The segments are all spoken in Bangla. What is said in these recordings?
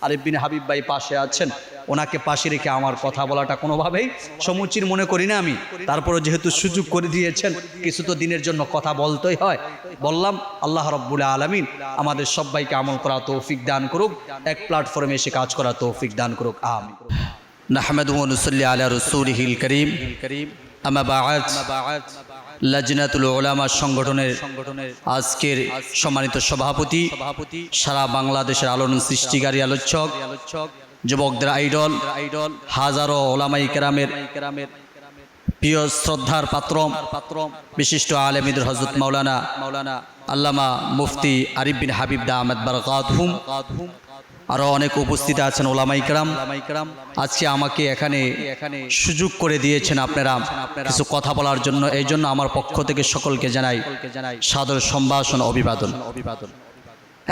আরিফ বিন হাবিব ভাই পাশে আছেন, ওনাকে পাশে রেখে আমার কথা বলাটা কোনোভাবেই সমুচিত মনে করি না আমি। তারপরে যেহেতু সুযোগ করে দিয়েছেন, কিছু তো দিনের জন্য কথা বলতেই হয়, বললাম। আল্লাহ রাব্বুল আলামিন আমাদের সবাইকে আমল করা তৌফিক দান করুক, এক প্ল্যাটফর্মে এসে কাজ করা তৌফিক দান করুক, আমিন। নাহমাদুহু ওয়া নুসাল্লি আলা রাসূলিহিল কারীম, আম্মা বা'দ। লাজনাতুল উলামা সংগঠনের আজকের সম্মানিত সভাপতি, সারা বাংলাদেশের আলোড়ন সৃষ্টিকারী আলোচক, যুবকদের আইডল, হাজারো ওলামায়ে কেরামের প্রিয় শ্রদ্ধার পাত্র, বিশিষ্ট আলেমীদের হযরত মাওলানা আল্লামা মুফতি আরিফ বিন হাবিব দামাত বারাকাতুহুম, আরও অনেক উপস্থিত আছেন ওলামায়ে কেরাম। আজকে আমাকে এখানে সুযোগ করে দিয়েছেন আপনারা কিছু কথা বলার জন্য, এই জন্য আমার পক্ষ থেকে সকলকে জানাই সাদর সম্ভাষণ, অভিবাদন।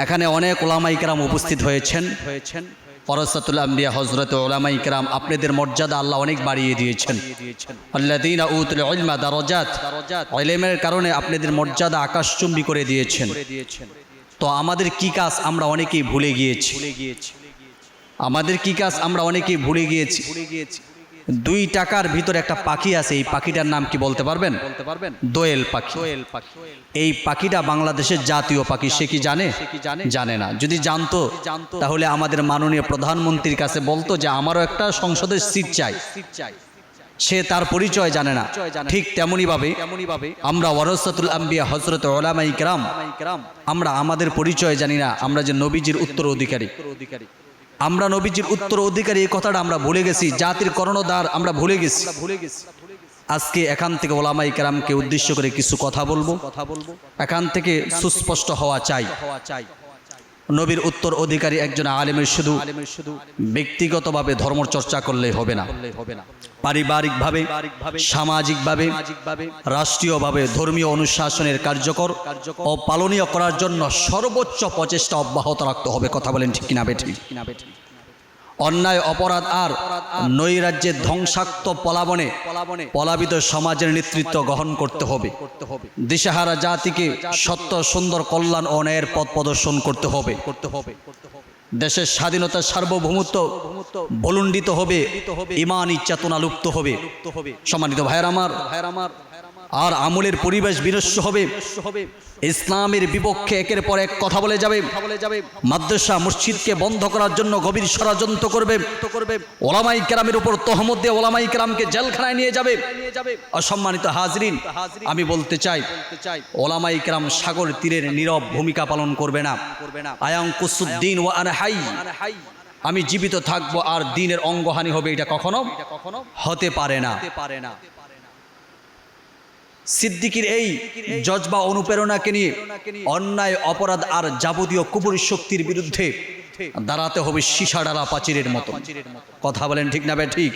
এখানে অনেক ওলামায়ে কেরাম উপস্থিত হয়েছেন। ওয়ারাসাতুল আম্বিয়া হযরত ওলামায়ে কেরাম, আপনাদের মর্যাদা আল্লাহ অনেক বাড়িয়ে দিয়েছেন। আল্লাযীনা উতুল ইলমা দারাজাত, ইলমের কারণে আপনাদের মর্যাদা আকাশচুম্বী করে দিয়েছেন। তো আমাদের কি কাজ আমরা অনেকেই ভুলে গিয়েছি, আমাদের কি কাজ আমরা অনেকেই ভুলে গিয়েছি। 2 টাকার ভিতরে একটা পাখি আছে, এই পাখিটার নাম কি বলতে পারবেন? দোয়েল পাখি। এই পাখিটা বাংলাদেশের জাতীয় পাখি, সে কি জানে? জানে না। যদি জানতো তাহলে আমাদের মাননীয় প্রধানমন্ত্রীর কাছে বলতো যে আমারও একটা সংসদের সিট চাই। সে তার পরিচয় জানে না। ঠিক তেমনি ভাবে আমরা ওয়ারাসাতুল আম্বিয়া হযরত উলামায়ে কেরাম, আমরা আমাদের পরিচয় জানি না, আমরা যে নবীজির উত্তরাধিকারী, আমরা নবীজির উত্তরাধিকারী, এই কথাটা আমরা ভুলে গেছি। জাতির কর্ণধার আমরা ভুলে গেছি। আজকে এখান থেকে ওলামায়ে কেরামকে উদ্দেশ্য করে কিছু কথা বলবো। এখান থেকে সুস্পষ্ট হওয়া চাই, নবীর উত্তর অধিকারী একজন আলেমের শুধু ব্যক্তিগতভাবে ধর্ম চর্চা করলেই হবে না, পারিবারিকভাবে, সামাজিকভাবে, রাষ্ট্রীয়ভাবে ধর্মীয় অনুশাসনের কার্যকর ও পালনীয় করার জন্য সর্বোচ্চ প্রচেষ্টা অব্যাহত রাখতে হবে। কথা বলেন ঠিক কিনা বেঠিক? অন্যায়, অপরাধ আর নৈরাজ্যের ধ্বংসাত্মক পলাবনে পলাবিত সমাজের নেতৃত্ব গ্রহণ করতে হবে। দিশাহারা জাতিকে সত্য, সুন্দর, কল্যাণ ও ন্যায়ের পথ প্রদর্শন করতে হবে। দেশের স্বাধীনতা, সার্বভৌমত্ব ভুলুণ্ঠিত হবে, ঈমানি চেতনা লুপ্ত হবে। সম্মানিত ভাইয়ের আমার, আর আমলের পরিবেশ বিনষ্ট হবে। ইসলামের বিপক্ষে একের পর এক কথা বলে যাবে। মাদ্রাসা, মসজিদকে বন্ধ করার জন্য গভীর ষড়যন্ত্র করবে। ওলামায়ে কেরামের উপর তহমত দিয়ে ওলামায়ে কেরামকে জেলখানায় নিয়ে যাবে। অসম্মানিত হাজরিন, আমি বলতে চাই, ওলামায়ে কেরাম সাগর তীরের নীরব ভূমিকা পালন করবে না। আয়ানকুসুদ্দিন ওয়া আনা হাই, আমি জীবিত থাকবো আর দ্বীনের অঙ্গহানি হবে, এটা কখনো হতে পারে না। সিদ্দিকীর এই জজবা অনুপ্রেরণাকে নিয়ে অন্যায়, অপরাধ আর যাবতীয় কুফরি শক্তির বিরুদ্ধে দাঁড়াতে হবে সীসাডালা প্রাচীরের মতো। কথা বলেন ঠিক না ঠিক?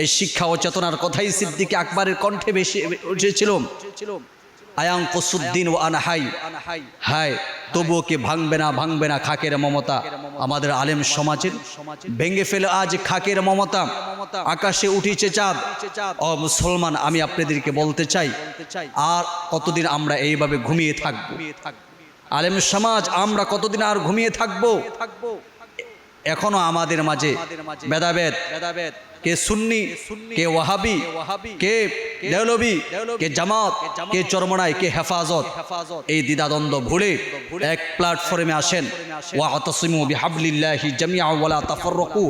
এই শিক্ষা ও চেতনার কথাই সিদ্দিক আকবরের কণ্ঠে বেশি উঠেছিল। আয়ানকুসুদ্দিন ওয়া আনা হাই, হায় তবুও কি ভাঙবে না খাকের মমতা আমাদের আলেম সমাজের? ভেঙে ফেলে আজ খাকের মমতা, আকাশে উঠেছে চাঁদ। ও মুসলমান, আমি আপনাদেরকে বলতে চাই, আর কতদিন আমরা এইভাবে ঘুমিয়ে থাকবো? আলেম সমাজ আমরা কতদিন আর ঘুমিয়ে থাকবো? এখনো আমাদের মাঝে ভেদাভেদ, কে সুন্নি, কে ওয়াহাবি, কে দেওলবি, কে জামাত, কে চরমনাই, কে হেফাজত, এই দ্বিধাদ্বন্দ্ব ভুলে এক প্ল্যাটফর্মে আসেন। ওয়াতাসিমু বিহাবলিল্লাহি জামিআন ওয়া লা তাফাররাকু,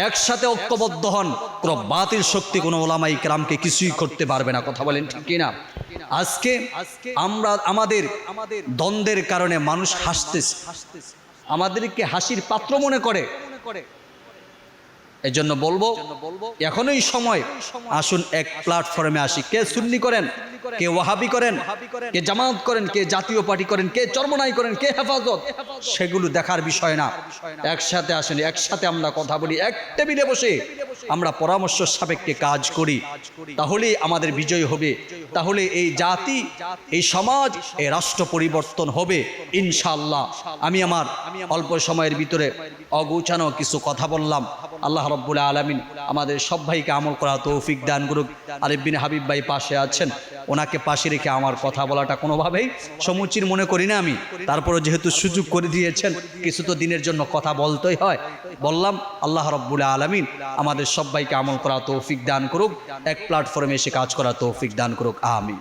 একসাথে ঐক্যবদ্ধ হন। কোনো বাতিল শক্তি কোনো ওলামায়ে কেরামকে কিছুই করতে পারবে না। কথা বলেন ঠিক কিনা? আজকে আমরা আমাদের দ্বন্দ্বের কারণে মানুষ হাসতেছে, আমাদেরকে হাসির পাত্র মনে করে। এই জন্য বলবো, এখনই সময়, আসুন এক প্ল্যাটফর্মে আসি। কে সুন্নি করেন, কে ওয়াহাবি করেন, কে জামাত করেন, কে জাতীয় পার্টি করেন, কে চরমনাই করেন, কে হেফাজত, সেগুলো দেখার বিষয় না। একসাথে আসেন, একসাথে আমরা কথা বলি, এক টেবিলে বসে আমরা পরামর্শ সাপেক্ষে কাজ করি, তাহলেই আমাদের বিজয় হবে। তাহলে এই জাতি, এই সমাজ, এই রাষ্ট্র পরিবর্তন হবে ইনশাআল্লাহ। আমি আমার অল্প সময়ের ভিতরে অগোছানো কিছু কথা বললাম। আল্লাহ রাব্বুল আলামিন আমাদের সবাইকে আমল করা তৌফিক দান করুক। আরিফ বিন হাবিব ভাই পাশে আছেন, ওনাকে পাশে রেখে আমার কথা বলাটা কোনোভাবেই সমুচিত মনে করি না আমি। তারপরে যেহেতু সুযোগ করে দিয়েছেন, কিছু তো দিনের জন্য কথা বলতেই হয়। বললাম আল্লাহ রাব্বুল আলামিন আমাদের সবাইকে আমল করা তৌফিক দান করুক, এক প্ল্যাটফর্মে এসে কাজ করা তৌফিক দান করুক, আমিন।